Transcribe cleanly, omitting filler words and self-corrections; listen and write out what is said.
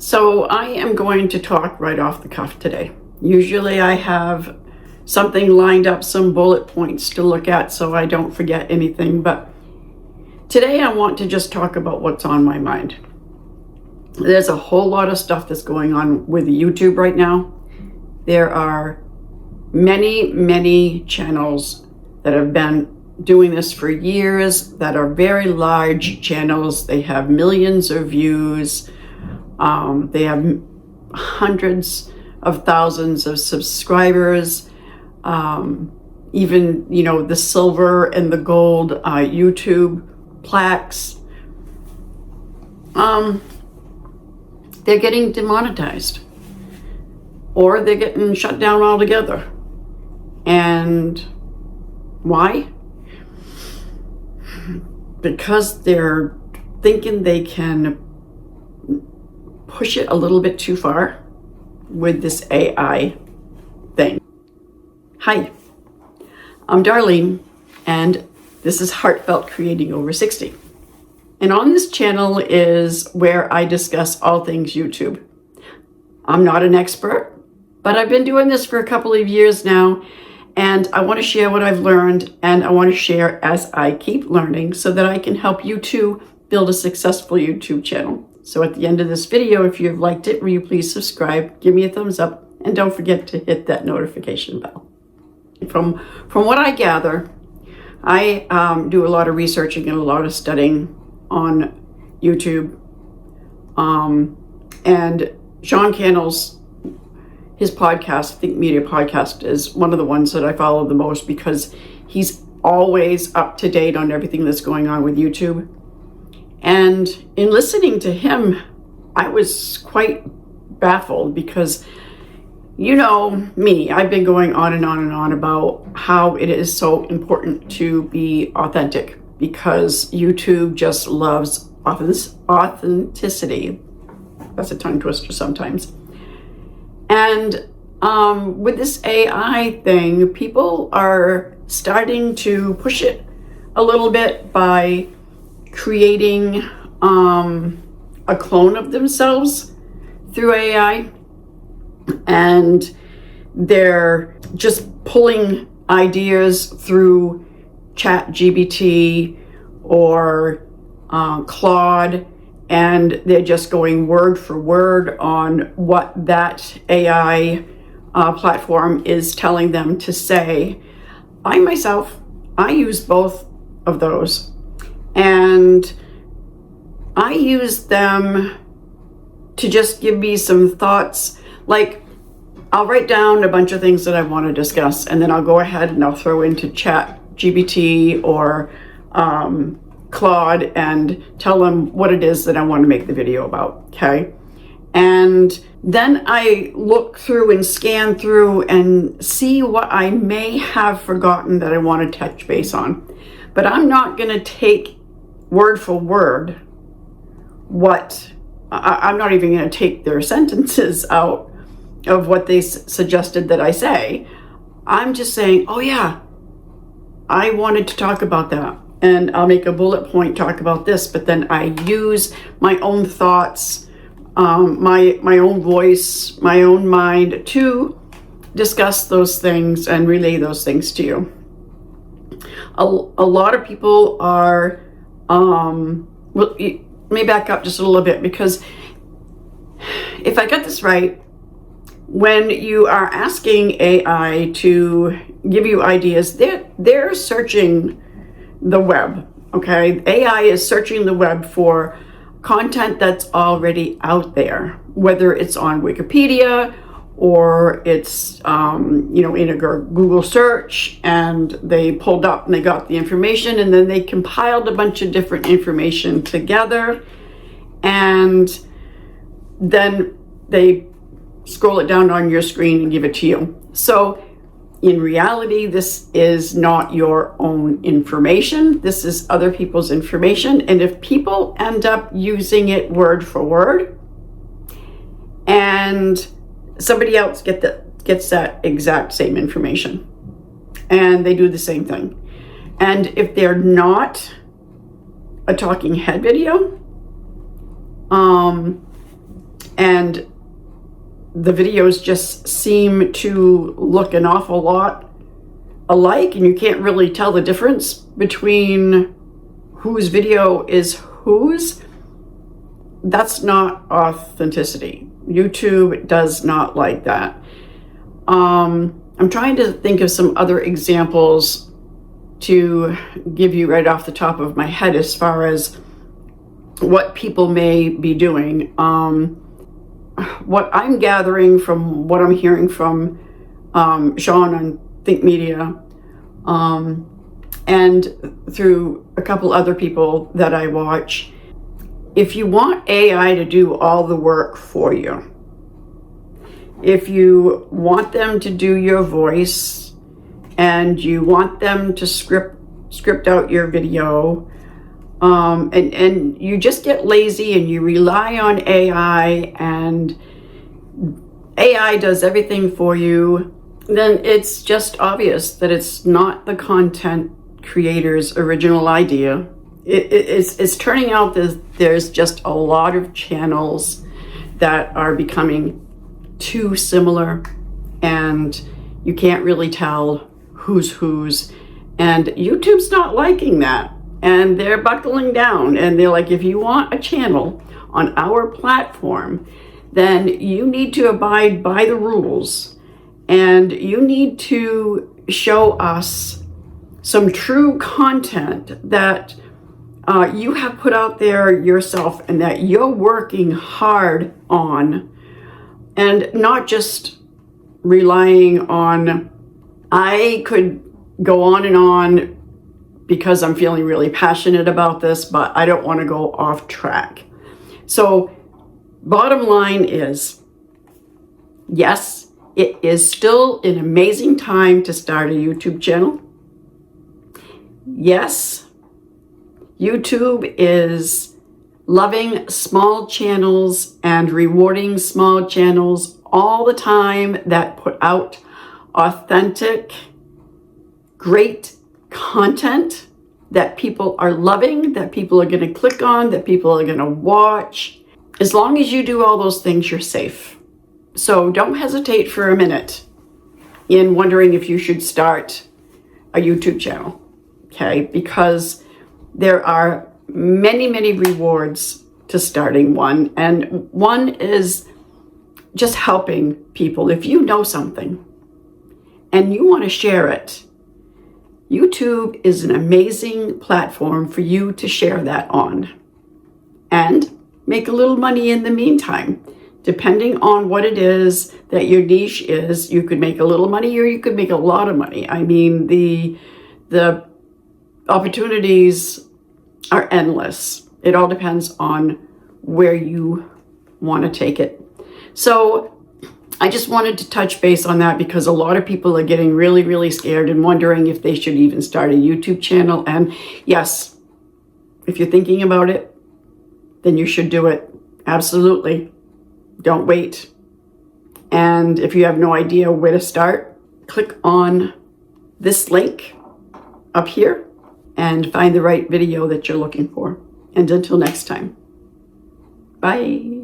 So I am going to talk right off the cuff today. Usually I have something lined up, some bullet points to look at so I don't forget anything, but today I want to just talk about what's on my mind. There's a whole lot of stuff that's going on with YouTube right now. There are many channels that have been doing this for years that are very large channels. They have millions of views. They have hundreds of thousands of subscribers. Even, the silver and the gold YouTube plaques. They're getting demonetized, or they're getting shut down altogether. And why? Because they're thinking they can push it a little bit too far with this AI thing. Hi, I'm Darlene, and this is Heartfelt Creating Over 60. And on this channel is where I discuss all things YouTube. I'm not an expert, but I've been doing this for a couple of years now, and I want to share what I've learned, and I want to share as I keep learning so that I can help you too build a successful YouTube channel. So at the end of this video, if you've liked it, will you please subscribe, give me a thumbs up, and don't forget to hit that notification bell. From what I gather, I do a lot of researching and a lot of studying on YouTube. And Sean Cannell's, his podcast, Think Media Podcast, is one of the ones that I follow the most because he's always up to date on everything that's going on with YouTube. And in listening to him, I was quite baffled because, me, I've been going on and on and on about how it is so important to be authentic because YouTube just loves authenticity. That's a tongue twister sometimes. And with this AI thing, people are starting to push it a little bit by creating a clone of themselves through AI. And they're just pulling ideas through ChatGPT or Claude, and they're just going word for word on what that AI platform is telling them to say. I myself, I use both of those, and I use them to just give me some thoughts. Like, I'll write down a bunch of things that I want to discuss, and then I'll go ahead and I'll throw into ChatGPT or Claude and tell them what it is that I want to make the video about, okay? And then I look through and scan through and see what I may have forgotten that I want to touch base on. But I'm not going to take word for word I'm not even going to take their sentences out of what they suggested that I say. I'm just saying, oh yeah, I wanted to talk about that. And I'll make a bullet point, talk about this, but then I use my own thoughts, my own voice, my own mind to discuss those things and relay those things to you. A lot of people are, let me back up just a little bit, because if I got this right, when you are asking AI to give you ideas, they're searching the web, okay? AI is searching the web for content that's already out there, whether it's on Wikipedia or it's, in a Google search, and they pulled up and they got the information, and then they compiled a bunch of different information together, and then they scroll it down on your screen and give it to you. So in reality, this is not your own information. This is other people's information. And if people end up using it word for word, and somebody else gets that exact same information, and they do the same thing. And if they're not a talking head video, and the videos just seem to look an awful lot alike, and you can't really tell the difference between whose video is whose. That's not authenticity. YouTube does not like that. I'm trying to think of some other examples to give you right off the top of my head as far as what people may be doing. What I'm gathering from what I'm hearing from Sean on Think Media, and through a couple other people that I watch, if you want AI to do all the work for you, if you want them to do your voice and you want them to script out your video, and you just get lazy and you rely on AI and AI does everything for you, then it's just obvious that it's not the content creator's original idea. It's turning out that there's just a lot of channels that are becoming too similar, and you can't really tell who's whose, and YouTube's not liking that, and they're buckling down, and they're like, if you want a channel on our platform, then you need to abide by the rules, and you need to show us some true content that you have put out there yourself and that you're working hard on, and not just relying on, I could go on and on because I'm feeling really passionate about this, but I don't want to go off track. So bottom line is, yes, it is still an amazing time to start a YouTube channel. Yes, YouTube is loving small channels and rewarding small channels all the time that put out authentic, great content that people are loving, that people are going to click on, that people are going to watch. As long as you do all those things, you're safe. So don't hesitate for a minute in wondering if you should start a YouTube channel, okay? Because there are many, many rewards to starting one, and one is just helping people. If you know something and you want to share it, YouTube is an amazing platform for you to share that on and make a little money in the meantime. Depending on what it is that your niche is, you could make a little money or you could make a lot of money. I mean, the opportunities are endless. It all depends on where you want to take it. So I just wanted to touch base on that because a lot of people are getting really, really scared and wondering if they should even start a YouTube channel. And yes, if you're thinking about it, then you should do it. Absolutely. Don't wait. And if you have no idea where to start, click on this link up here and find the right video that you're looking for. And until next time, bye.